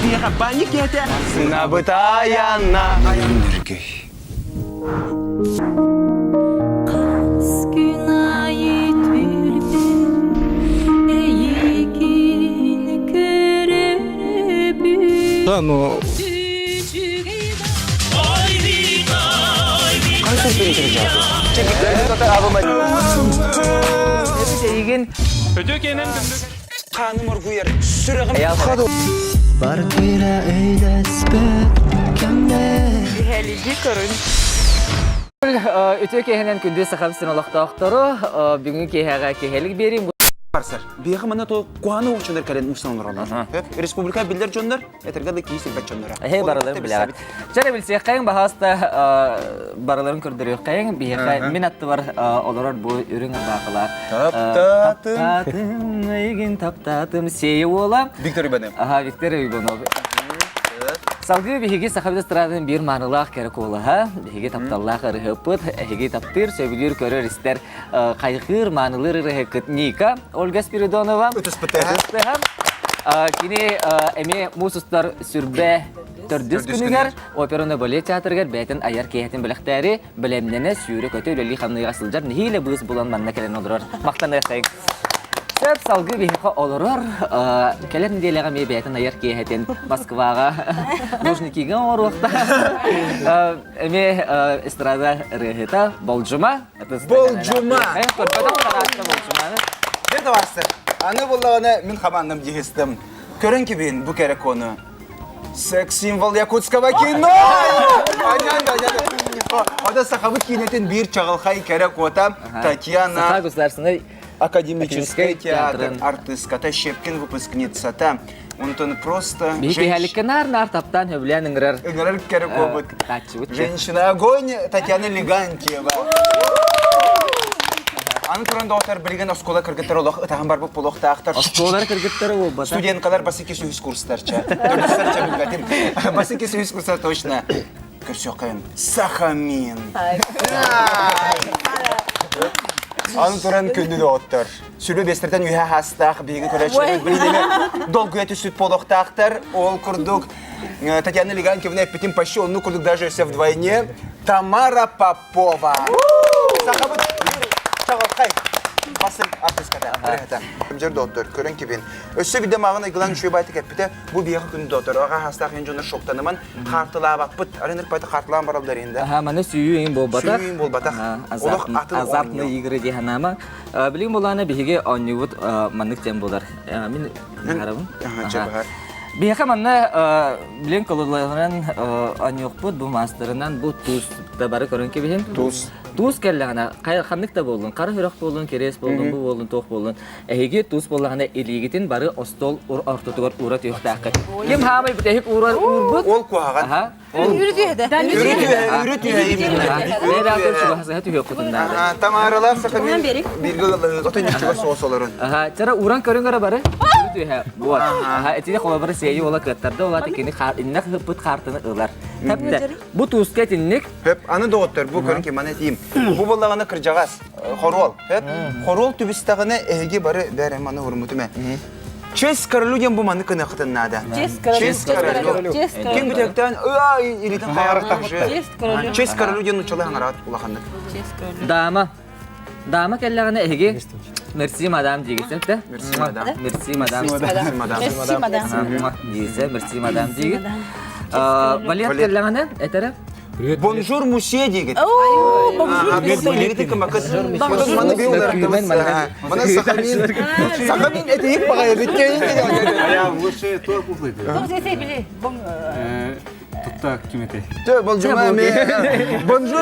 Бияха банник ете. Сынабытаяна. Нергей. Да, но... Өтө кехенен күндү сахабсын олақтақтыру, бүгін кехеға кехелік берейін. Барсар. Бияха мана то куаны очондар кален мустанлар олар. Республика билдер жондар, этерге де кийсел бачондар. Бараларын біләғат. Жара білсе, қайын бағаста бараларын көрдірі қайын, бияха мен атты бар оларар бұл үрің бақылар. Таптатым, егін таптатым, сейі ола. Виктор Ибанов. Виктор Ибанов. Салгы бихиги сахабда страдын бир манылах керек олаха, бихиги тапталлах ырыхыпыт, эхиги таптыр, сөбілер көрер істер қайқыр манылыр ырыхыкыт Ника, Ольга Спиридонова. Өтіспіттіғам. Кini эме мусустар сүрбе төрдүс күнігер, операны балет театргер бәйтін аяр кейхетін біліқтәрі, білемнені сүйрі көті өлелі қамныға асылжар, нехейлі бұғыз болан манна кәлен олырар. Мақтаны әқсайын. Сөп салғы бейхі олырар, кәлерін дейліға мей бәйтін аяр кейхетін Москваға, Лужникиген оруақта. Эме эстрада рыхыта Болжума. Болжума! Деді барсыр, аны болағаны мен қаманным дегістім. Көрін кебен бұ кәрі коны. Секс-символ якутского кино! Ода сақабыт кейнетін бір чағылқай кәрі кота Татьяна. Сақа государственный Академический театр, артистката, Щепкин выпускницата. Он просто... Бейхеліккен нар таптан өблен үңірер. Үңірер кәрі кобыт. Женщина-огонь Татьяна Легантьева. Аны туранда отар білген оскола кіргіттер олық, ұтағын бар бұл бұлық тақтар. Осколар кіргіттер ол бата. Студенткалар басы кесі үз курстарча. Дөрдістарча білгатим. Басы кесі үз курстар точно. Көрсе қайын. Сахамин. Аны туран күнді де оттар. Сүлі бестерден үйе хастақ, бейгі көрәшілер білдеме. Долгуя түсіт полықтақтар. Ол күрдік. Татьяна Легантьевна әппетім пащи, оны күрдік даже өсе вдвойне. Тамара Попова. Сахабыт. Чағылқай. Басым артистката. Жер доктор, көрін кебен. Өсі біде мағына ғылан үші байты кәппеті, бұл бияқы күнді доктор. Оға хастақ ең жоны шоқтаныман қартылаға бақпыт. Аренір байты қартылаған баралдар енді. Мана сүйі ең бол батақ. Сүйі ең бол батақ. Азартны егірі де ханама. Білген болағына бігеге Оннивуд манық тем болар. Мен қарабын. Бияқа манна білен колыларынан Оннивуд бұл мастерынан бұл туз табары көрін кебен. Туз кәлләғана, қандық та болдың, қары хүрақ болдың, керес болдың, бұл болдың, тоқ болдың. Әйге туз болдағана елегетін бары остол ортотығыр ұра түйіқтақы. Кем хамай бұтәйік ұр бұд? Ол қуаған. Үрітүйеді. Тамаралар сақымен біргі отынешіға соғыс оларын. Жара уран көріңгара бары? Үрітүйе. Әтіне қолабары сейі ола көттарды олаты кені иннақ бұд қартыны ұлар. Бұ туз кәтіннік? Аны доғыттыр, бұл көрін кеман әтейім. Бұл болағаны кіржағас, хорол. Хорол түбістағыны әйге бары бәрі маны ұрмытыме. Честь королюден бұл маны күні қытын нада. Честь королю. Кен бүтектен, елетін қайарықтақ жы. Честь королюден ұчалы аңырат ұлақандық. Дама кәлләғаны әйге Мерси мадам дегесен, да? Мерси мадам. Мерси мадам. Мерси мадам. Дегесе, мерси мадам деге. Валет кәлләғаны әтәрі? Бонжур мусе дегет. Бонжур мусе. Маны беуларымыз. Маны сақамин. Сақамин әтейік бағайы біткейін деген. Ая, лучше той пуфлайды. Тоғыз біле. Тұтта кеметей. Бонжур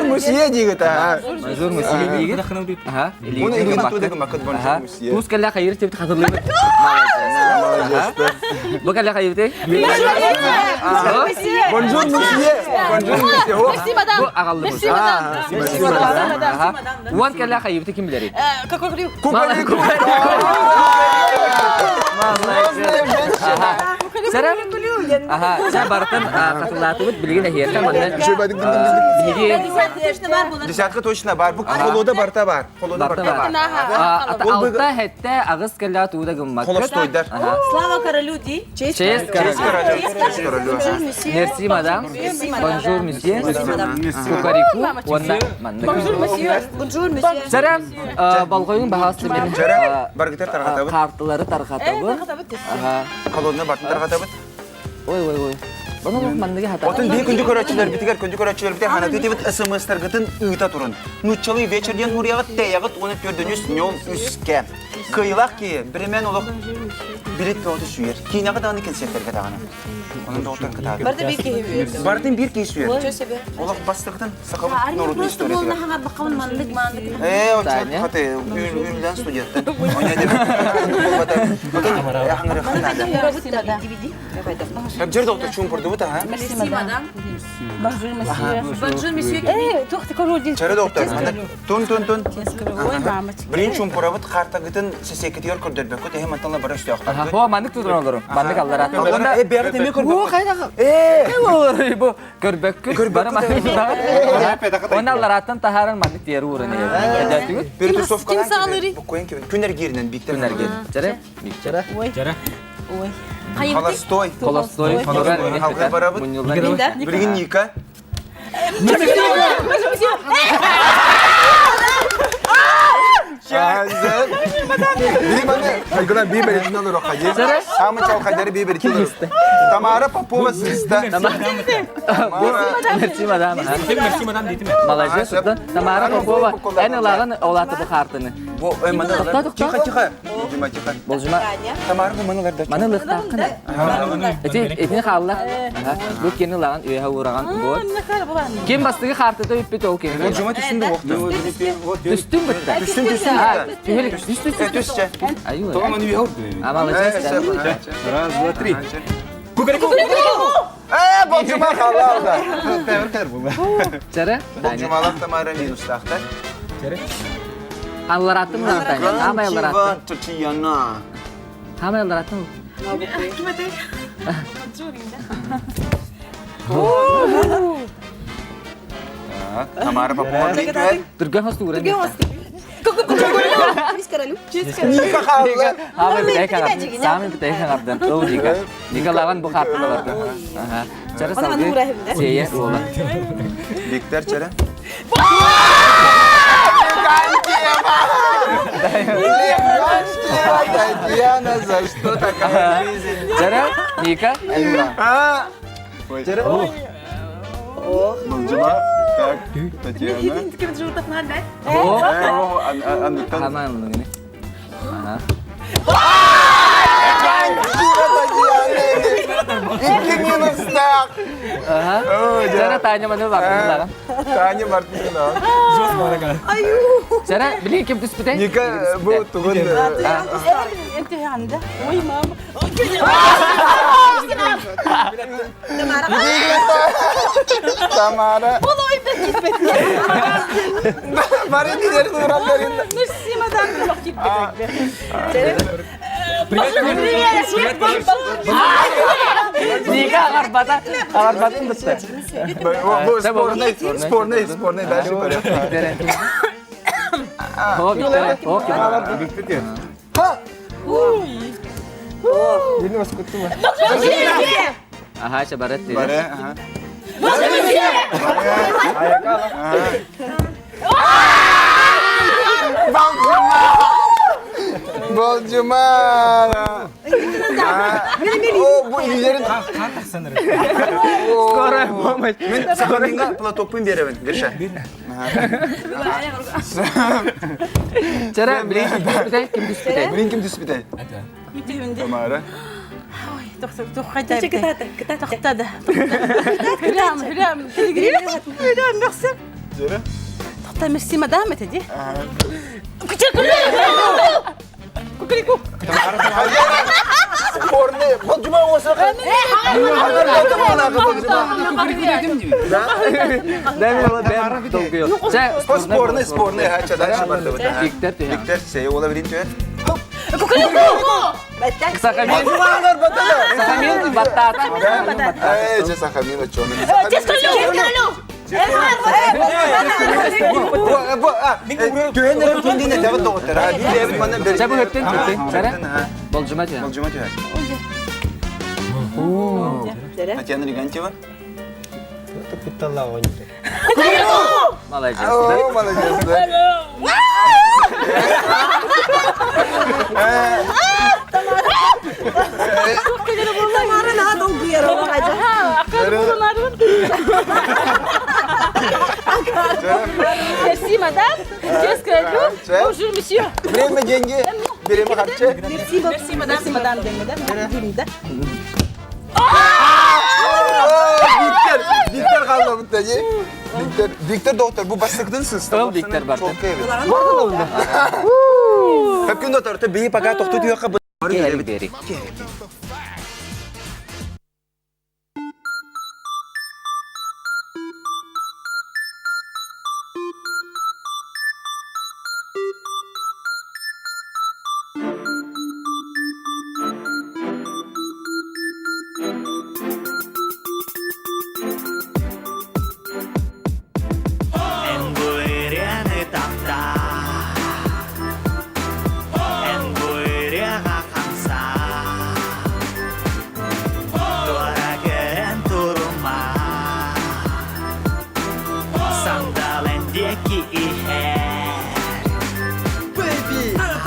мусе дегет. Бонжур мусе дегет. Оны егін ату деген мақыт бонжур мусе. Туз кәллә қайыр тепті қатырлығы. Бұл кәллә қайыр тек? Бонжур мусе. Мерси мадам. Bu ağallı Мерси мадам. Мерси мадам. Ulan kelle kayıptı kim bilir? Кукурю. Сара Aha, sen barытын қатылатыбыт білген әхерді маңна. Десятка точно бар. Бу колода барта бар. Колода барта бар. Алта хетте ағыз кәлі туыда гыммат. Холостойдар. Слава королю, ди. Честь. Честь, Мерси, мадам. Бонжур, месье. Кукарику. Онна, манна. Bonjour, monsieur. Bonjour, monsieur. Сәрі, балғойын бағасы мен Жара, баргытар таргатабыт. қартылары тарқатабы. Колодна бартын таргатабыт. Ой. Бұны манныға хата. Отын бей күнді көрәтчілер бітігер, күнді көрәтчілер бітер, хана тетебіт СМС-таргытын үйта тұрын. Нучалы вечерден хурияғыт тәяғыт оны төрдінюс нем үске. Кыйлақ ки, біремен олық билет пеоты сүйер. Кейінағы дағаны кенсеттерге дағаны. Оның доғыттар кітады. Барды bir keyif. Бардың бір кей сүйер. Çok seviyor. Олық бастығытын сақабыт Arıyor норудны просто bunu история. hangat bakalım manlık. Очат хаты, үйілден студенттен. Ойнады. Яңыры қынады. Как жерді оты чуын бұрды бұта, ха? Merci, madame. Bonjour, monsieur. Bonjour, monsieur. Çok teşekkür ederim. Чары доқтар. Тун. Ой, мамочка. Бірін чуын бұрабыт қартағытын сесекетер көрдербекут, එහෙම анталла бара үсті Аха, ақтарды. хо мандык тудыран оларым. Мандык аллар атын. Аллара, бәрі теме көрбекут. қайдағы? Олар, бұл көрбеккүт. Бара мандык. Оны аллар атын тахарын мандык тері ұрын. Әдәтігіт. Bir tüsofkadan Kimse alır. bu koyun gibi. Küner girinen bikten. Күнер кел. Жәрі? Ой. Холостой. Холостой. Халқы барабыт. Бірген Ника. Şahzen. Biri bana kaygılan bir beretin olur o kadir. Ama çal kaderi bir beretin olur. Tamara Popova sista. Мерси, мадам. Молодец, да. Тамара Попова. Әне лағын олаты бұл қартыны. Bu manalar. Тихо. Тихо. Болжыма. Tamara bu manalar da. Маны лықтақын. Этін қаллақ. Бұл кені лағын үйе ұраған бұл. Кен бастығы қартыда өтпет ол кені. Bu cuma tüsünde vakti. Түстің бітті. Tüsün. Tüsçe. Айу. Тома не виғыр. Молодец. Раз, два, три. Bu cuma halal da. Жәрі? Bu cumalar Tamara minus taxtar. Аллар аттым лақтан. Хамай аллар аттым. Tutiyana. Хамай аллар аттым. Tamara Popova bikten. Түрген хосты ұрын. Честь королю. Nika halal. Хамай бітәйкен аттым. Самын бітәйкен аттым. Ол Ника. Ника лаған бұл қартыны барды. Жәрі салғы. Сейе олы. Bikter çere. Татьяна, за что такая жизнь? Жәрі? Ника? Әлмұра. Bonjour. Так, Татьяна. О. Хамай аллар ұрын. İki minus tak. Жәрі Таня маны лақтын. Таня Мартынова. Жәрі білген кем түс бітәй? Nика bu tuğun. انت عندها. Ой, мама. Tamara. Vallahi ben gitmedim. Bari diğer duranlarında. Merci, madame. Bak gitmedim. Ника ағарбатын бітті. Bu spornay. Дальше порядок. О, Виктория. О, кем? Биктетер. Аха, шабарат дейді. Bare. Bolcuma. Bu iyilerin... Скорая помощь. Ben sakınınga platopun berevin. Gerçe. Жәрі білген кем түс бітәй? Кем түс бітәй? Bilin kim düspütey? Tamara. Hülям, merci. Jere. T'as merci, madame, t'as dit. Sporne. Bolcuma olsa. Дәмі олы бәм толқиyor. Sporne. Ha, çadan şabardı. Виктор түйен. Viktor, şey olabilir tüyet. Сахамин. Сахамин баттат. Же сахамин очоны. Түйенлерін көндейіне дәвіт доғыттыр. Дәвіт маннан бері. Жабы хөттен хөттен. Сара. Болжума түйен. Болжума түйен. Татьяна Легантьева. Молодец. О, молодец, да. Merci madame. Qu'est-ce que vous? Bonjour monsieur. Время деньги, берем харче. Merci madame. Merci madame. Виктор қалды бұттаде. Виктор доктор, бұл бастықтыңсыз. Виктор бар. Көпкін доктор, бейі паға тоқты түйеққа бұл. Керек берик.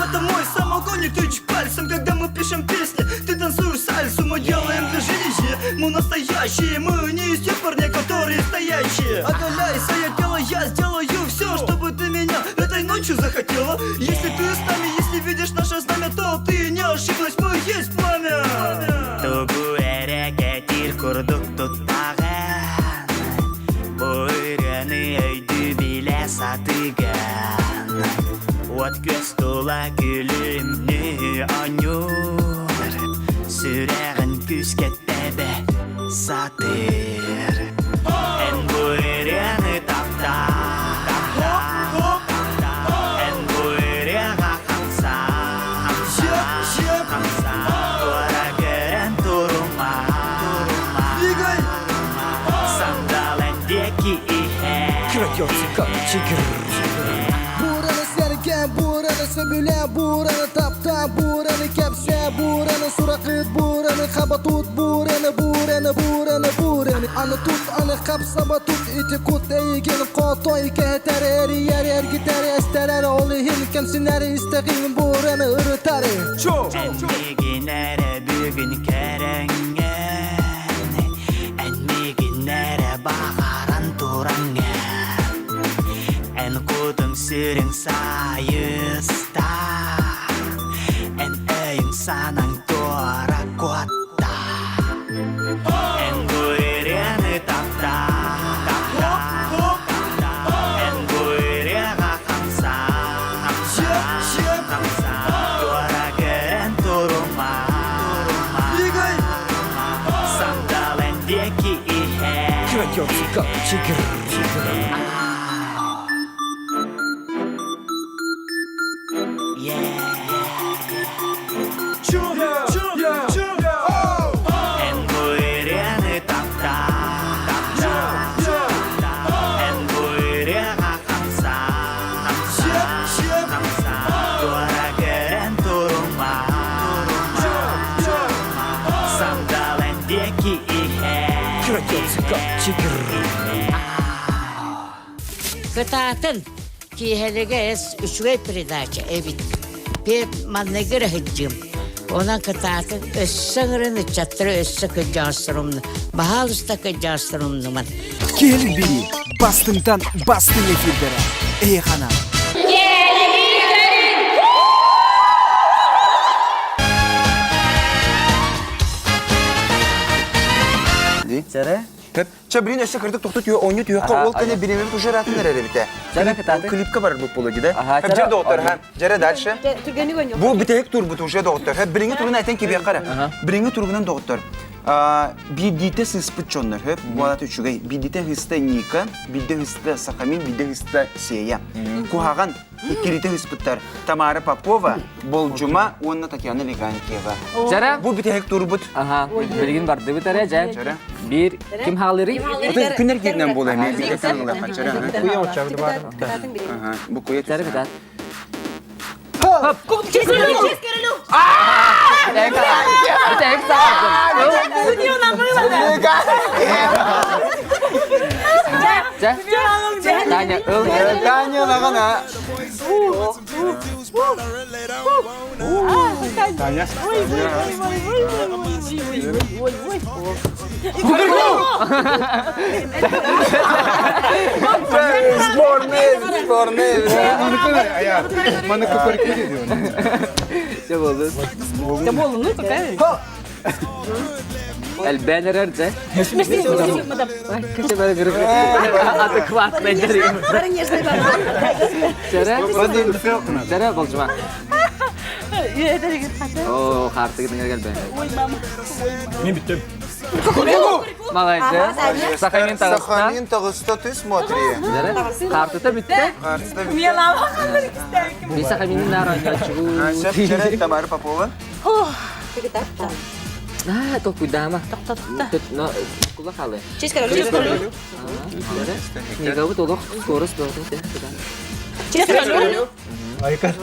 Это мой самогонник, тычь пальцем, когда мы пишем песни. Ты танцуешь сальсу, мы делаем движение. Мы настоящие, мы не из тех парней, которые стоящие. Оголяйся, я сделаю все, чтобы ты меня этой ночью захотела. Если ты с нами, если видишь наше знамя, то ты не ошиблась, мы есть пламя. Тугу әрекеттер күрдік тұттаған, Бөріні өйді біле сатыған. От көз тола күлімні анюр, Сүрәғін күз кеттәбі сатыр. Ән бөріні тапта, ән бөріға қамса, Туара көрән тұрма, Сандалендеки ихе. Buranı sergen, buranı sömülen, buranı taptan, buranı kepse, buranı surakıt, buranı kabatut, buranı. Anı tut, anı kapsama tut, iti kut, eygin kotoy, keter, er gitar, esterer, olu hilken, siner, isteğin, buranı ırıtar. Enmeginere bugün kerengen, Enmeginere bağaran turangen, En kudung sürün sayısta, En öyün sanang tuara kuatta, En buyruğunu tapta, En buyruğa kamsa, Tuara gören turma, Sandalendeki ihe. En buyruğunu tapta, En buyruğa kamsa, Tuara gören turma, Sandalendeki ihe. Кытаатын киһэлэгэс үчүгэй передача эбит. Пеп маннэгэр хэджим. Онан кытаатын өссөңөрүн чаттыры өссө кыджастырымны. Бахалыста кыджастырымны ман. Келin biri, bastından bastın efirlere. Ey hanım. Сара. Çabrin öse kırdık toxtu tüye oyunu tüyeqqa ol kene bilemem tuşa ratınlar әрі біте. Сара кытаты. Klipka var bu pulu gide. Aha, Hep Jara, doktор, oyun. ha. Jara dalше. Türgeni oynuyor. Bu biteyek tur bu tuşa doktор. Hep birinci turuna eten ki bir yakara. Birinci turundan doktор. Бидите сыспыт чоннар хөп, буалат үчүгэй. Бидите хыста Ника, биде хыста Сахамин, биде хыста Сея. Кухаган иккирите хыспыттар Тамара Попова, Болжума, онна Татьяна Легантьева. Жара? Бу бите хек турбут. Ага, билгин барды бит ara жа. Жара. Бир ким халыры? Отыз күнер кирнен болай мен бите таңла хачара. Kuya uçağı bir var. Ага, бу куя. Жара бит. Tek sağdım. Ja. Tanya ıl. Tanya nagana. Spor ne? Ayar. Bana kukurik ediyor. Ne oldu? El banner ja. Kaça böyle gırık. Adekvat beceri. Jara. Jara bolcuma. Oh, kartı gidin gel ben. Ne bittim? Malayca. Sakhamin tağısta. Сахамин тагыста ты смотри. Jara. Kartı da bitti. Bir Sakhamin'in naranja çubuğu. Şef Tamara Popova. Ah, kok kuda mah. No, kula kale. Ni kau betul kok kurus betul ya. Ayıkar.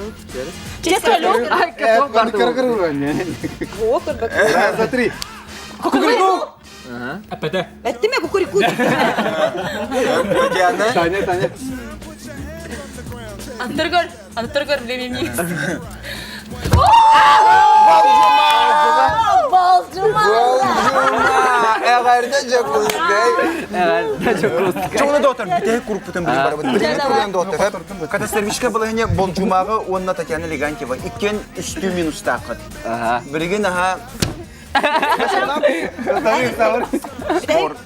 Ay, kok kartu. Kır ulan ya. Satri. Aha. Apa dah? Татьяна. Tanya. Антергор для меня. Эгарда жакуз бей. Evet, çok kurus. Çoğuna da otur. Bite hek kurup putan bilen barabın. Bilen kuruyan da otur. Kataservişka balahınya Boljumağı onunla Tatьяна Легантьева. İkken üstü minus taqat. Aha. Birgin aha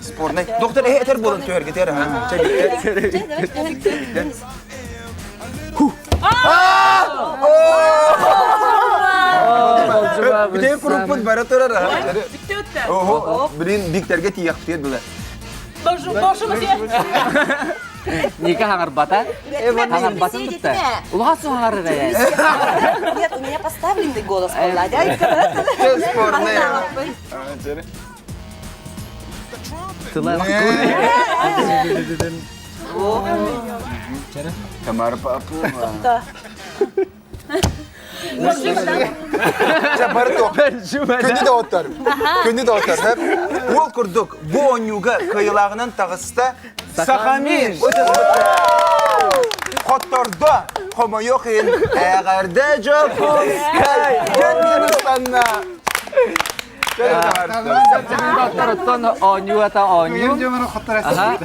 spor ne? Doktor eter bolun tüher gider ha. Bir de kurup put baratorar ha. Oho, birin dikterge tiyak tiyet bile. Nikah hangar bata. Hangar bata bitti. Ulah su hangar ya. Нет, у меня поставленный голос, Володя. Spor ne ya? Tılay. Tamara Popova. Barto. Күнді de otur. Күнді de otur. Hep ol kurduk. Bu onyuga kıyılağının tağısta Sakhamin. Xottorda homo yok in. Eğerde jokuz. Kendini sanna. Doktor ton onyu atau onyu. Önce bana fotoğraf Aha.